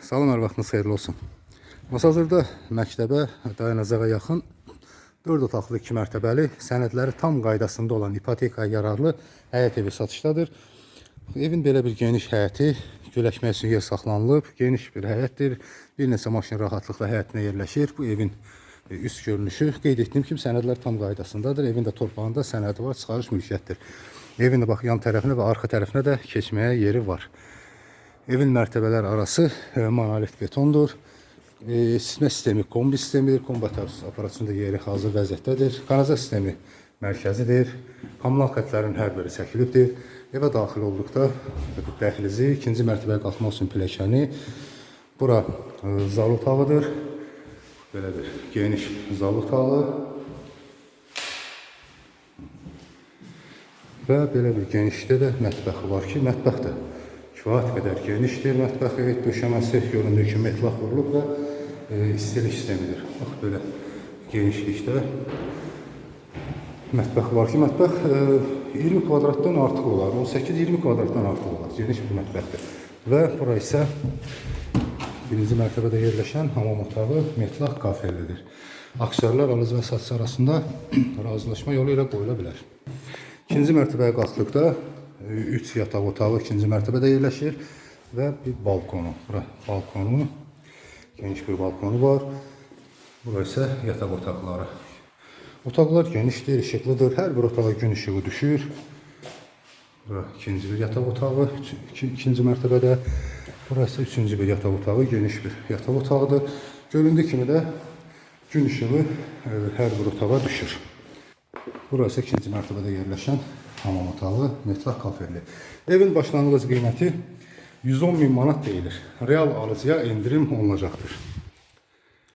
Salam, hər vaxtınız xeyirli olsun. Hazırda məktəbə dayanacağa yaxın 4 otaqlı 2 mərtəbəli sənədləri tam qaydasında olan ipotekaya yararlı həyət evi satışdadır. Evin belə bir geniş həyəti, güləşmək üçün yer saxlanılıb, geniş bir həyətdir. Bir neçə maşın rahatlıqla həyətinə yerləşir. Bu evin üst görünüşü, qeyd etdiyim kimi sənədlər tam qaydasındadır. Evin də torpağında sənədi var, çıxarış mülkiyyətdir. Evin də bax yan tərəfinə və arxa tərəfinə də keçməyə yeri var. Evin mərtəbələr arası monolit betondur. İsitmə sistemi kombi sistemidir. Kombi aparatçında yeri hazır vəziyyətdədir. Kanalizasiya sistemi mərkəzidir. Kommunal xətlərin hər biri çəkilibdir. Evə daxil olduqda dəhlizi, ikinci mərtəbəyə qalxmaq üçün pilləkəni. Bura zal otağıdır. Belə bir geniş zal otağı. Və belə bir genişlikdə də mətbəxi var ki, mətbəx də kifayət qədər genişdir. Mətbəx döşəməsi göründüyü kimi metlaq vurulub və istilik sistemidir. Bax, belə genişlikdə mətbəx var ki, mətbəx 20 kvadratdan artıq olar. 18-20 kvadratdan artıq olar. Geniş bir mətbəxdir. Və bura isə birinci mərtəbədə yerləşən hamam otağı metlaq kafellidir. Aksiyarlar alıcı və satıcı arasında razılaşma yolu ilə qoyula bilər. İkinci mərtəbəyə qalxdıqda 3 yataq otağı ikinci mərtəbədə yerləşir və bir balkonu. Bura balkonu, geniş bir balkonu var. Bura isə yataq otaqları. Otaqlar genişdir, işıqlıdır. Hər bir otağa gün işığı düşür. Bura ikinci bir yataq otağı, ikinci mərtəbədə. Bura isə üçüncü bir yataq otağı, geniş bir yataq otağıdır. Göründüyü kimi də gün işığı hər bir otağa düşür. Burası ikinci mərtəbədə yerləşən hamam otağı, metlaq kafelli. Evin başlanğıc qiyməti 110.000 manat deyilir. Real alıcıya endirim olunacaqdır.